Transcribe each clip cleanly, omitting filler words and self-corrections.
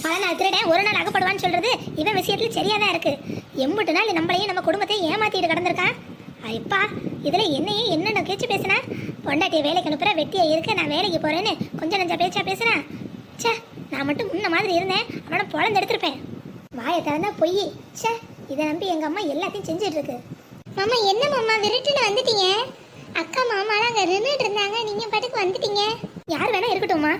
பல நாள் திருடன் ஒரு நாள் அகப்படுவான்னு சொல்றது இவன் விஷயத்துல சரியாதான் இருக்கு. எம்பிட்டு நாள் நம்மளையும் நம்ம குடும்பத்தையும் ஏமாத்திட்டு கிடந்திருக்கான். ஐப்பா, இதுல என்னையே என்னென்ன கேச்சு பேசினா, பொண்டாட்டிய வேலைக்கு அனுப்புற வெட்டியா இருக்க நான் வேலைக்கு போறேன்னு கொஞ்சம் நஞ்சா பேச்சா பேசுறேன். சே, நான் மட்டும் முன்ன மாதிரி இருந்தேன், அவனோட பொழந்து எடுத்திருப்பேன். வாயை திறந்தா பொய். சே, இதை நம்பி எங்க அம்மா எல்லாத்தையும் செஞ்சுட்டு இருக்கு. மாமா, என்ன மாமா விருட்டுன்னு வந்துட்டீங்க? அக்கா மாமாலாம் அங்க நின்றுட்டு இருந்தாங்க, நீங்க பாட்டுக்கு வந்துட்டீங்க. யார் வேணா இருக்கட்டும்மா,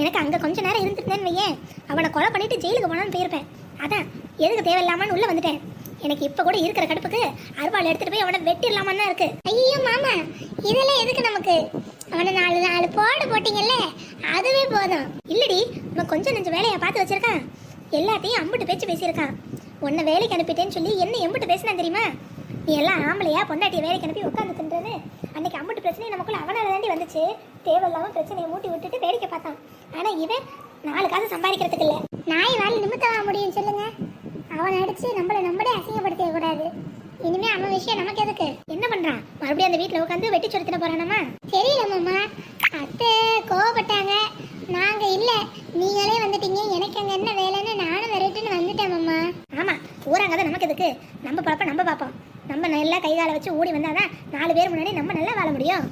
எனக்கு அங்க கொஞ்ச நேரம் இருந்துட்டேன்னு வையேன், அவனை கொலை பண்ணிட்டு ஜெயிலுக்கு போனான்னு போயிருப்பேன். அதான் எதுக்கு தேவையில்லாமன்னு உள்ள வந்துட்டேன். எனக்கு இப்ப கூட இருக்கிற கடுப்புக்கு அருவாள் எடுத்துட்டு போய் அவனை வெட்டிடலாமான்னு இருக்கு. ஐயோ மாமா, இதெல்லாம் எதுக்கு நமக்கு? அவனை நாலு போடு போட்டீங்கல்ல, அதுவே போதும். இல்லடி, அவன் கொஞ்சம் நெஞ்ச வேலையை பார்த்து வச்சிருக்கான். எல்லாத்தையும் அம்பிட்டு பேச்சு பேசியிருக்கான். உன்னை வேலைக்கு அனுப்பிட்டேன்னு சொல்லி என்ன எம்பிட்டு பேசினா தெரியுமா? நீ எல்லாம் ஆம்பளையா பொண்டாட்டிய வேலைக்கு அனுப்பி உட்காந்து தின்றது. அன்னைக்கு அம்பிட்டு பிரச்சனை நமக்குள்ள அவனால தாண்டி வந்துச்சு. தேவையில்லாம பிரச்சனையை மூட்டி விட்டுட்டு வேடிக்கை பார்த்தான். ஆனா இவன் 4 காசு சம்பாதிக்கிறதுக்கு இல்ல. நாய் வாழ நிமித்தமாக முடியும் சொல்லுங்க. அவன் அடிச்சு நம்மளே அசிங்கப்படுத்த கூடாது. இனிமே அவன் விஷயம் நமக்கு எதுக்கு? என்ன பண்றான்? மறுபடியும் அந்த வீட்டுல உட்காந்து வெட்டி சொடுத்தின போறானாமா? தெரியல மாமா, அத்தை கோவப்பட்டாங்க. நாங்க இல்ல, நீங்களே வந்துட்டீங்க, எனக்கு அங்க என்ன வேலைன்னு நானும் விரட்டுன்னு வந்துட்டேன் மாமா. ஆமா, ஊராங்கதான் நமக்கு எதுக்கு? நம்ம பார்ப்போம், நம்ம பார்ப்போம். நம்ம நல்லா கை காலை வச்சு ஓடி வந்தாதான் 4 பேர் முன்னாடி நம்ம நல்லா வாழ முடியும்.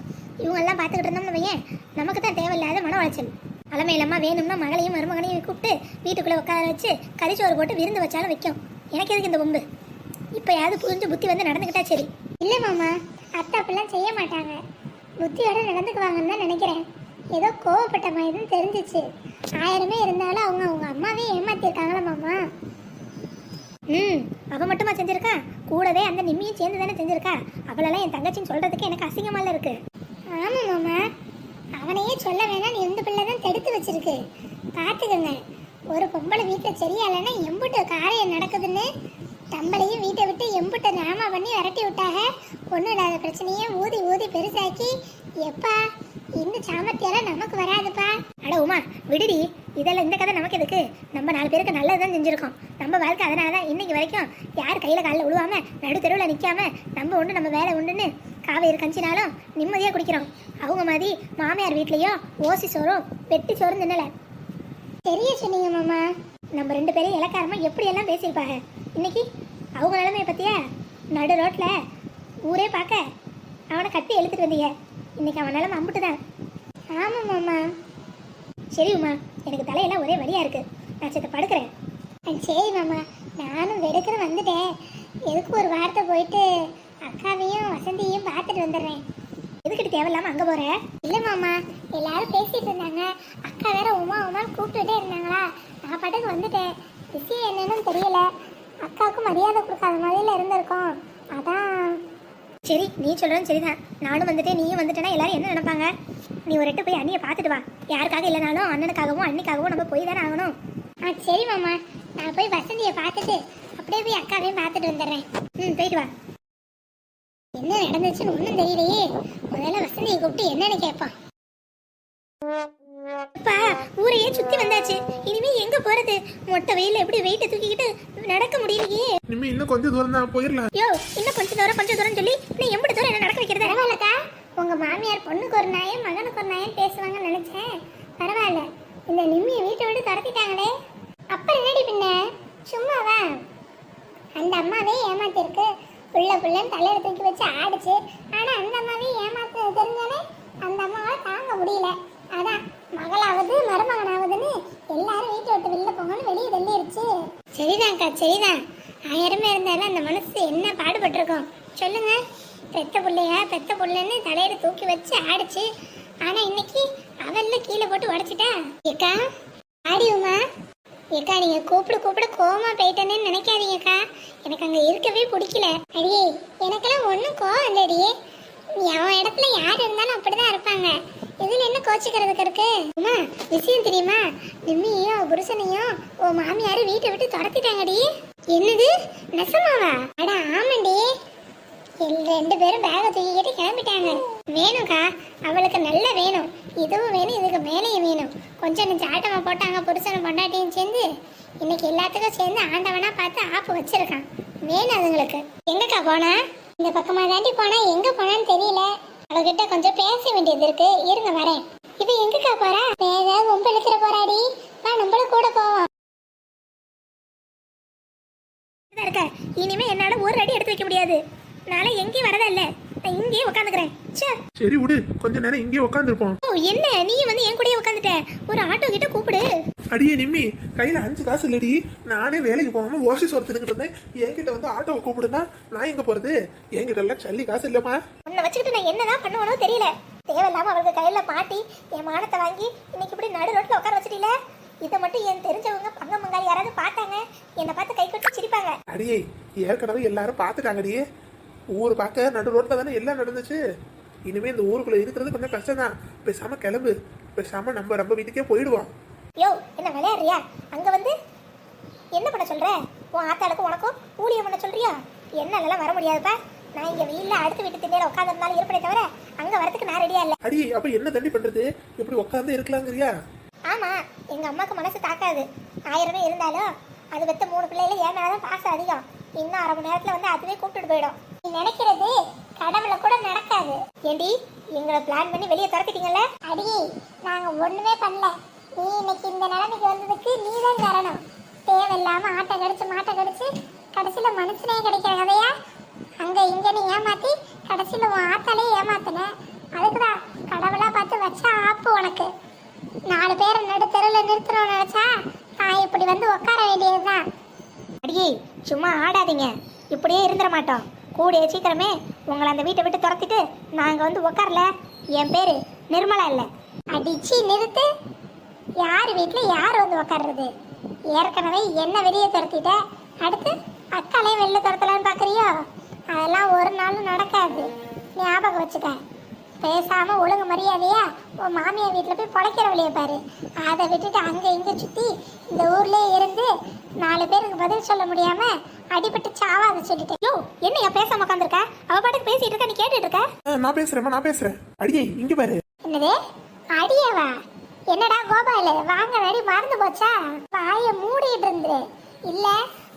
இவங்க எல்லாம் பார்த்துக்கிட்டு இருந்தோம்னு வையன், நமக்கு தான் தேவையில்லாத மன உளைச்சல். அலமையிலம்மா வேணும்னா மகளையும் மருமகனையும் கூப்பிட்டு வீட்டுக்குள்ளே உட்கார வச்சு கறிச்சோறு போட்டு விருந்து வச்சாலும் வைக்கும். எனக்கு எதுக்கு இந்த பொம்பு? இப்போ யாவது புரிஞ்சு புத்தி வந்து நடந்துக்கிட்டா சரி. இல்லை மாமா, அத்தை அப்படிலாம் செய்ய மாட்டாங்க, புத்தியோட நடந்துக்குவாங்கன்னு தான் நினைக்கிறேன். ஏதோ கோவப்பட்ட மாதிரி தெரிஞ்சிச்சு. 1000 இருந்தாலும் அவங்க அம்மாவே ஏமாத்திருக்காங்களா மாமா? அவ மட்டுமா செஞ்சிருக்கா? கூடவே அந்த நிம்மியும் சேர்ந்து தானே செஞ்சிருக்கா. அவளெல்லாம் என் தங்கச்சின்னு சொல்றதுக்கு எனக்கு அசிங்கமால இருக்கு. ஆமா மாமா, அவனையே சொல்ல வேணாம், எந்த பிள்ளை தான் தடுத்து வச்சிருக்கு. பார்த்துக்கங்க, ஒரு பொம்பளை வீட்டில் சரியாலன்னா எம்புட்டு காரியம் நடக்குதுன்னு தம்பளையும் வீட்டை விட்டு எம்புட்டு நாமா பண்ணி விரட்டி விட்டாக. ஒன்றும் இல்லாத பிரச்சனையே ஊதி ஊதி பெருசாக்கி, எப்பா இந்த சாமர்த்தியெல்லாம் நமக்கு வராதுப்பா. அட உமா, விடுடி, இதெல்லாம் இந்த கதை நமக்கு எதுக்கு? நம்ம 4 பேருக்கு நல்லதுதான் செஞ்சிருக்கோம். நம்ம வாழ்க்கை அதனால தான் இன்னைக்கு வரைக்கும் யார் கையில் காலில் விழுவாம நடு தெருவில் நிற்காம நம்ம உண்டு நம்ம வேலை உண்டுன்னு காவேரி கஞ்சினாலும் நிம்மதியாக குடிக்கிறோம். அவங்க மாதிரி மாமியார் வீட்லேயோ ஓசி சோறும் வெட்டி சோறும் தின்னல. தெரிய சொன்னீங்க மாமா. நம்ம 2 பேரும் இலக்காரமாக எப்படியெல்லாம் பேசியிருப்பாங்க. இன்னைக்கு அவங்க நிலைமையை பற்றியா? நடு ரோட்டில் ஊரே பார்க்க அவனை கட்டி எழுத்துட்டு வந்தீங்க. இன்னைக்கு அவன் நிலைமை அம்பிட்டு தான். ஆமாம் மாமா. சரி உமா, எனக்கு தலையெல்லாம் ஒரே வலியாக இருக்கு, நான் சேர்த்து படுக்கிறேன். சரி மாமா, நானும் வெடுக்கிற வந்துட்டேன். எதுக்கு ஒரு வார்த்தை போயிட்டு அக்காவையும் வசந்தியையும் பார்த்துட்டு வந்துடுறேன். எதுக்கிட்டு தேவையில்லாம அங்கே போற? இல்லை மாமா, எல்லாரும் பேசிட்டு இருந்தாங்க. அக்கா வேற உமான்னு கூப்பிட்டுட்டே இருந்தாங்களா, நான் பாட்டுக்கு வந்துட்டேன். விஷயம் என்னன்னு தெரியல, அக்காவுக்கு மரியாதை கொடுக்காத மாதிரில இருந்திருக்கோம், அதான். சரி, நீ சொல்றதும் சரிதான். நானும் வந்துட்டேன், நீயும் வந்துட்டேன்னா எல்லாரும் என்ன நினைப்பாங்க? நீ ஒரு எட்டு போய் அண்ணியை பார்த்துட்டு வா. யாருக்காக இல்லைனாலும் அண்ணனுக்காகவும் அண்ணிக்காகவும் நம்ம போய் தானே ஆகணும். சரி மாமா, நான் போய் வசந்தியை பார்த்துட்டு அப்படியே போய் அக்காவையும் பார்த்துட்டு வந்துடுறேன். போயிட்டு வா. என்ன நடந்துச்சுன்னு ஒன்றும் தெரியலையே. முதல்ல வசந்தியை கூப்பிட்டு என்னன்னு கேட்பான். ஊரையே சுத்தி வந்தாச்சு, இனிமே எங்க போறது? மொட்டை வெயில எப்படி வெயிட்ட தூக்கிக்கிட்டு நடக்க முடியலையே. இனிமே இன்னும் கொஞ்சம் தூரம் தான் போயிடலாம். யோ, இன்னும் கொஞ்சம் தூரம் சொல்லி இன்னும் எம்படி தூரம் என்ன நடக்க வைக்கிறது? பரவாயில்லக்கா, உங்க மாமியார் பொண்ணுக்கு ஒரு நாயம் மகனுக்கு ஒரு நாயம் பேசுவாங்கன்னு நினைச்சேன். பரவாயில்ல, இந்த நிம்மியை வீட்டை விட்டு துரத்திட்டாங்களே. அப்புறம் என்னடி பின்ன? சும்மாவா? அந்த அம்மாவே ஏமாத்திருக்கு. புள்ளன்னு தலையில தூக்கி வச்சு ஆடிச்சு. ஆனா அந்த அம்மாவே ஏமாத்து தெரிஞ்சாலே அந்த அம்மாவால தாங்க முடியல. அதான் மகளாவது மருமகனாவதுன்னு எல்லாரும் வீட்டை விட்டு வெளில போங்கன்னு வெளியே தள்ளிடுச்சு. சரிதான்க்கா, சரிதான். 1000 இருந்தாலும் அந்த மனசு என்ன பாடுபட்டிருக்கோம் சொல்லுங்க. பெத்த புள்ளைன்னு தலையில தூக்கி வச்சு ஆடிச்சு. ஆனா இன்னைக்கு அவல்ல கீழே போட்டு உடைச்சிட்டா. ஏக்கா ஆடி உமா, ஏக்கா நீங்க கூப்பிட கோவமா போயிட்டேன்னு நினைக்காதீங்கக்கா. எனக்கு அங்க இருக்கவே பிடிக்கல. அடியே, எனக்கெல்லாம் ஒன்றும் கோவம் இல்லடியே. அவன் இடத்துல யார் இருந்தாலும் அப்படிதான் இருப்பாங்க. இதுல என்ன கோச்சிக்கிறதுக்கு இருக்கு? அம்மா, விஷயம் தெரியுமா? நிம்மியையும் புருஷனையும் ஓ மாமியாரு வீட்டை விட்டு துரத்திட்டாங்கடி. என்னது, நெசமாவா? அட ஆமாண்டி, 2 பேரும் பேக தூக்கிக்கிட்டு கிளம்பிட்டாங்க. வேணும்க்கா, அவளுக்கு நல்ல வேணும். இதுவும் வேணும், இதுக்கு மேலேயும் வேணும். கொஞ்சம் நெஞ்சு ஆட்டமா போட்டாங்க புருஷனும் பொண்டாட்டியும் சேர்ந்து. இன்னைக்கு எல்லாத்துக்கும் சேர்ந்து ஆண்டவனா பார்த்து ஆப்பு வச்சிருக்கான். வேணும் அதுங்களுக்கு. எங்கக்கா போனா? இந்த பக்கமா தாண்டி போனா, எங்க போனான்னு தெரியல. அவகிட்ட கொஞ்சம் பேச வேண்டியது இருக்கு, இருங்க வரேன். இவ எங்கக்கா போறா? ஏதாவது ரொம்ப இழுக்கிற போறாடி, வா நம்மளும் கூட போவோம். சரி விடு, கொஞ்ச நேரம் இங்கே உட்காந்துருப்போம். ஓ என்ன நீ வந்து என் கூடயே உட்காந்துட்ட? ஒரு ஆட்டோ கிட்ட கூப்பிடு. அடியே நிம்மி, கையில 5 காசு இல்லடி. நானே வேலைக்கு போகாம ஓசி ஒருத்தருக்கிட்டு இருந்தேன். என்கிட்ட வந்து ஆட்டோவை கூப்பிடுனா நான் எங்க போறது? என்கிட்ட எல்லாம் சல்லி காசு இல்லம்மா. உன்னை வச்சுக்கிட்டு நான் என்னதான் பண்ணுவனோ தெரியல. தேவையில்லாம அவளுக்கு கையில பாட்டி என் மானத்தை வாங்கி இன்னைக்கு இப்படி நடு ரோட்ல உட்கார வச்சுட்டீல. இதை மட்டும் என் தெரிஞ்சவங்க பங்க மங்காளி யாராவது பார்த்தாங்க, என்னை பார்த்து கை கொட்டி சிரிப்பாங்க. அடியே ஏற்கனவே எல்லாரும் பார்த்துட்டாங்கடியே. ஊர் பார்க்க நடு ரோட்ல தானே எல்லாம் நடந்துச்சு. இனிமே இந்த ஊருக்குள்ள இருக்கிறது கொஞ்சம் கஷ்டம் தான். பேசாம கிளம்பு. பேசாம நம்ம வீட்டுக்கே போயிடுவோம். யோ என்ன விளையாடுறியா? அங்க வந்து என்ன பண்ண சொல்ற? உன் ஆத்தாளுக்கும் உனக்கும் ஊழியம் பண்ண சொல்றியா? என்னாலலாம் வர முடியாதுப்பா. நான் இங்க வீட்டுல அடுத்த வீட்டு திண்ணையில உட்காந்துருந்தாலும் இருப்பதே தவிர அங்க வரதுக்கு நான் ரெடியா இல்ல. அடி அப்ப என்ன தண்ணி பண்றது? எப்படி உட்காந்து இருக்கலாங்கிறியா? ஆமா, எங்க அம்மாக்கு மனசு தாக்காது. 1000 இருந்தாலும் அது பெத்த 3 பிள்ளைல என் மேலதான் பாசம் அதிகம். இன்னும் 1/2 மணி நேரத்துல வந்து அதுவே கூப்பிட்டு போயிடும். நீ நினைக்கிறது கடவுள கூட நடக்காது. ஏண்டி எங்களை பிளான் பண்ணி வெளியே துரத்திட்டீங்கல்ல? அடி நாங்க ஒண்ணுமே பண்ணல. நீ இன்னைக்கு இந்த நிலைமைக்கு வந்ததுக்கு நீ தான் காரணம். தேவையில்லாம ஆட்டை கடிச்சு மாட்டை கடிச்சு கடைசியில மனுஷனே கிடைக்கிற கதையா? அங்க இங்கன்னு ஏமாத்தி கடைசியில உன் ஆத்தாலே ஏமாத்தின. அதுக்குதான் கடவுளா பார்த்து வச்சா ஆப்பு உனக்கு. 4 பேரை நடு தெருவில் நிறுத்தணும்னு நினைச்சா நான் இப்படி வந்து உட்கார வேண்டியதுதான். அடியே சும்மா ஆடாதீங்க. இப்படியே இருந்துட மாட்டோம். கூடிய சீக்கிரமே உங்களை அந்த வீட்டை விட்டு துரத்திட்டு நாங்கள் வந்து உட்காரல. என் பேரு நிர்மலா இல்லை. அடிச்சு நிறுத்து. யார் வீட்டில் யார் வந்து உட்கார்றது? ஏற்கனவே என்ன வெளியே துரத்திட்ட, அடுத்து அக்காலையும் வெளில துரத்தலான்னு பார்க்குறியோ? அதெல்லாம் ஒரு நாளும் நடக்காது. ஞாபகம் வச்சுக்க. பேசாம ஒழுங்கு மரியாதையா உன் மாமியார் வீட்டில் போய் பொழைக்கிற வழியை பாரு. அதை விட்டுட்டு அங்க இங்க சுத்தி இந்த ஊர்லயே இருந்து 4 பேருக்கு பதில் சொல்ல முடியாம அடிபட்டு சாவாத சொல்லிட்டேன். யோ என்னையா பேசாம உட்காந்துருக்க? அவ பாட்டுக்கு பேசிட்டு இருக்க, நீ கேட்டுட்டு இருக்க. நான் பேசுறேன், நான் பேசுறேன். அடியே இங்க பாரு. என்னது அடியவா? என்னடா கோபாலு வாங்க வேடி மறந்து போச்சா? வாய மூடிட்டு இருந்து இல்ல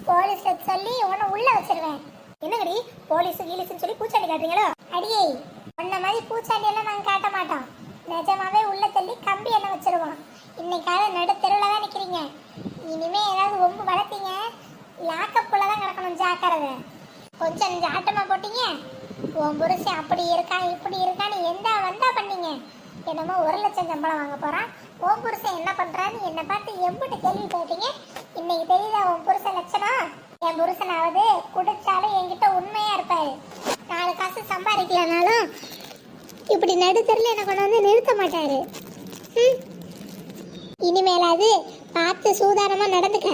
போலீஸ்ல சொல்லி உன்னை உள்ள வச்சிருவேன். என்னங்கடி போலீஸ் கீலீஸ்ன்னு சொல்லி பூச்சாண்டி காட்டுறீங்களோ? அடியே உன்ன மாதிரி பூச்சாண்டி எல்லாம் நாங்க காட்ட மாட்டோம். நிஜமாவே உள்ள தள்ளி கம்பி என்ன வச்சிருவோம். இன்னைக்காவது நடு தெருவில் தான் நிக்கிறீங்க. இனிமே ஏதாவது ஒம்பு வளர்த்தீங்க லாக்கப்புள்ள தான் கிடக்கணும். ஜாக்கிரதை. கொஞ்சம் ஆட்டமா போட்டீங்க. உன் புருஷன் அப்படி இருக்கான் இப்படி இருக்கான்னு வந்தா பண்ணீங்க. என்னமோ 1 லட்சம் சம்பளம் வாங்க போறான். உன் புருஷன் என்ன பண்றான்னு என்னை பார்த்து எம்பிட்டு கேள்வி போட்டீங்க. இன்னைக்கு தெரியுதா உன் புருஷன் லட்சணம்? என் புருஷனாவது குடிச்சாலும் என்கிட்ட உண்மையா இருப்பாரு. 4 காசு சம்பாதிக்கலனாலும் இப்படி நடுத்தரில் என்ன கொண்டு வந்து நிறுத்த மாட்டாரு. இனிமேலாவது பார்த்து சூதானமா நடந்துக்க.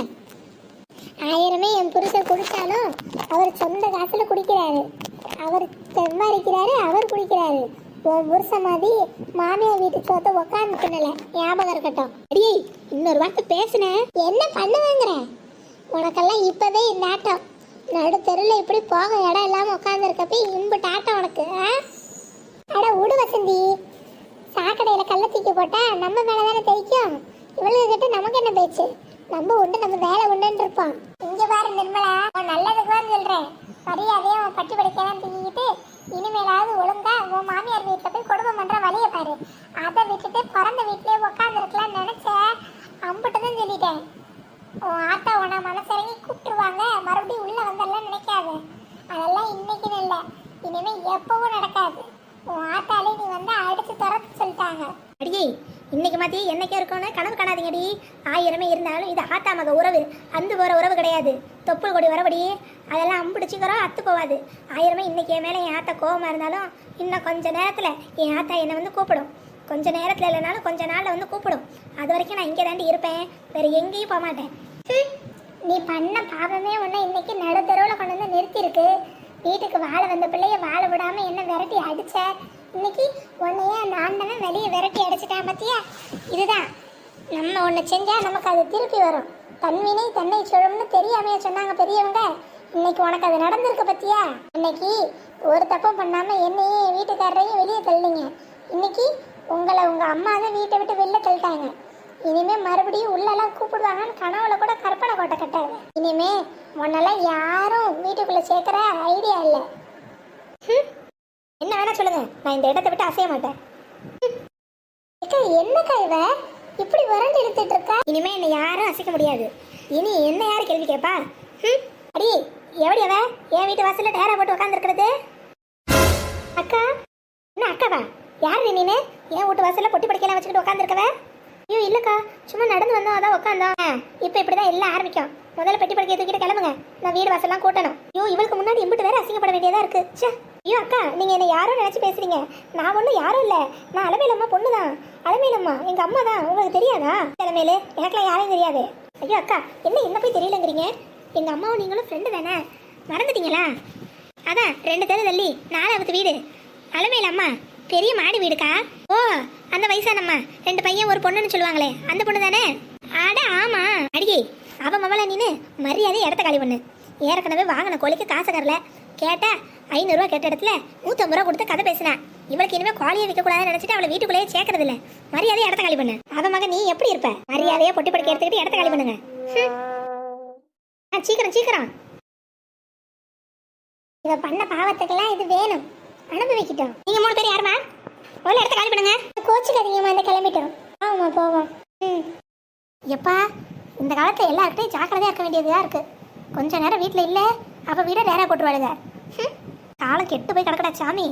1000 என் புருஷன் குடிச்சாலும் அவர் சொந்த காசுல குடிக்கிறாரு. அவர் சம்பாதிக்கிறாரு, அவர் குடிக்கிறாரு. உன் புருஷன் மாதிரி மாமியார் வீட்டு சோத்த உட்காந்து தின்னல. ஞாபகம் இருக்கட்டும். அடியே இன்னொரு வார்த்தை பேசுன என்ன பண்ணுவேங்கிற? உனக்கெல்லாம் இப்பவே இந்த ஆட்டம். நடுத்தெருவில் இப்படி போக இடம் இல்லாம உட்காந்துருக்கப்ப இம்புட்டு ஆட்டம் உனக்கு. அட விடு வசந்தி. சாக்கடையில கள்ள தூக்கி போட்டா நம்ம மேலதானே தெரிக்கும். இவளுக்கு கிட்ட நமக்கு என்ன பேச்சு? நம்ம உண்டு நம்ம வேலை உண்டுன்னு இருப்போம். இங்க பாரு நிர்மலா, உன் நல்லதுக்கு தான் சொல்றேன். மரியாதையா உன் பட்டி படிக்கலாம் தூக்கிக்கிட்டு இனிமேலாவது ஒழுங்கா உன் மாமியார் வீட்டுல போய் குடும்பம் பண்ற வழியை பாரு. அதை விட்டுட்டு பிறந்த வீட்லயே உட்கார்ந்து இருக்கலாம்னு நினைச்ச அம்பிட்டு தான் சொல்லிட்டேன். உன் ஆட்டா உன மனசிறங்கி கூப்பிட்டுருவாங்க, மறுபடியும் உள்ள வந்துடலாம் நினைக்காது. அதெல்லாம் இன்னைக்குன்னு இல்லை, இனிமே எப்பவும் நடக்காது. உன் ஆட்டாலே நீ வந்து அடிச்சு துரத்து சொல்லிட்டாங்க. அடியே இன்னைக்கு மாத்தி என்னைக்கே இருக்கணும் கனவு காணாதீங்கடி. 1000 இருந்தாலும் இது ஆத்தா மக உறவு, அந்து போற உறவு கிடையாது. தொப்புள் கொடி வரபடி அதெல்லாம் அம்பிடிச்சிக்கிறோம், அத்து போவாது. 1000 இன்னைக்கு என் மேலே என் ஆத்தா கோவமா இருந்தாலும் இன்னும் கொஞ்ச நேரத்துல என் ஆத்தா என்னை வந்து கூப்பிடும். கொஞ்ச நேரத்துல இல்லைனாலும் கொஞ்ச நாள்ல வந்து கூப்பிடும். அது வரைக்கும் நான் இங்கே தாண்டி இருப்பேன், வேற எங்கேயும் போக மாட்டேன். நீ பண்ண பாவமே உன்னை இன்னைக்கு நடுத்தருவில் கொண்டு வந்து நிறுத்திருக்கு. வீட்டுக்கு வாழ வந்த பிள்ளைய வாழ விடாம என்ன விரட்டி அடிச்ச. இன்னைக்கு உன்னையே அந்த ஆண்டவன் வெளியே விரட்டி அடிச்சிட்டான் பத்தியா? இதுதான் நம்ம ஒன்று செஞ்சா நமக்கு அது திருப்பி வரும். தன்வினை தன்னை சுழும்னு தெரியாமையா சொன்னாங்க பெரியவங்க. இன்னைக்கு உனக்கு அது நடந்திருக்கு பத்தியா? இன்னைக்கு ஒரு தப்பும் பண்ணாம என்னையே வீட்டுக்காரரையும் வெளியே தள்ளிங்க. இன்னைக்கு உங்களை உங்க அம்மா தான் வீட்டை விட்டு வெளில தள்ளிட்டாங்க. இனிமே மறுபடியும் உள்ளெல்லாம் கூப்பிடுவாங்கன்னு கனவுல கூட கற்பனை கோட்டை கட்டாது. இனிமே உன்னெல்லாம் யாரும் வீட்டுக்குள்ள சேர்க்கிற ஐடியா இல்லை. என்ன வேணா சொல்லுங்க, நான் இந்த இடத்தை விட்டு அசைய மாட்டேன். என்னக்கா இவ இப்படி வறண்டு எடுத்துட்டு இருக்கா? இனிமே என்னை யாரும் அசைக்க முடியாது. இனி என்ன யாரு கேள்வி கேட்பா? அடி எவடி அவ என் வீட்டு வாசல்ல டேரா போட்டு உட்காந்துருக்கிறது? அக்கா என்ன அக்காவா? யாரு நீனு? ஏன் வீட்டு வாசல்ல பொட்டி படிக்கலாம் வச்சுக்கிட்டு உட்காந்துருக்கவ? ஐயோ இல்லக்கா, சும்மா நடந்து வந்தோம், அதான் உட்காந்தோம். இப்போ இப்படிதான் எல்லாம் ஆரம்பிக்கும். முதல்ல பெட்டி படுக்கையை தூக்கிட்டு கிளம்புங்க, நான் வீடு வாசல்லாம் கூட்டணும். ஐயோ இவளுக்கு முன்னாடி இம்பிட்டு வேற அசிங்கப்பட வேண்டியதா இருக்கு. ச்சே. ஐயோ அக்கா, நீங்க என்ன யாரோ நினைச்சு பேசுறீங்க. நான் ஒன்றும் யாரும் இல்லை, நான் அலமேலம்மா பொண்ணு தான். அலமேலம்மா எங்க அம்மா தான், உங்களுக்கு தெரியாதா? அலமேலு எனக்குலாம் யாரையும் தெரியாது. ஐயோ அக்கா, என்ன போய் தெரியலங்கிறீங்க? எங்க அம்மாவும் நீங்களும் ஃப்ரெண்டு தானே, மறந்துட்டீங்களா? அதான் 2 தெரு தள்ளி 4வது வீடு அலமேலம்மா, பெரிய மாடி வீடுக்கா. ஓ அந்த வயசானம்மா, 2 பையன் ஒரு பொண்ணுன்னு சொல்லுவாங்களே, அந்த பொண்ணு தானே? அட ஆமா. அடியே அவ மவள நீனு மரியாதை இடத்த காலி பண்ணு. ஏற்கனவே வாங்கின கோழிக்கு காசு கரல, கேட்டா 500 ரூபா கேட்ட இடத்துல 150 ரூபா கொடுத்து கதை பேசினேன். இவளுக்கு இனிமே கோழியை விற்க கூடாதுன்னு நினைச்சிட்டு அவளை வீட்டுக்குள்ளேயே சேர்க்கறது இல்ல. மரியாதை இடத்த காலி பண்ணு. அவ மக நீ எப்படி இருப்ப? மரியாதையா பொட்டி படுக்க எடுத்துக்கிட்டு இடத்த காலி பண்ணுங்க. சீக்கிரம் சீக்கிரம். இவ பண்ண பாவத்துக்கெல்லாம் இது வேணும், அனுபவிக்கிட்டோம். நீங்க 3 பேர் யாருமா? ஒரு இடத்த காலி பண்ணுங்க. கோச்சுக்காதீங்கம்மா, அந்த கிளம்பிட்டோம். ஆமா போவோம். எப்பா இந்த காலத்துல எல்லார்கிட்டையும் ஜாக்கிரதையா இருக்க வேண்டியதா இருக்கு. கொஞ்ச நேரம் வீட்டுல இல்ல, அப்ப வீட நேரா போட்டுருவாளுங்க. காலம் கெட்டு போய் கிடக்கடா சாமி.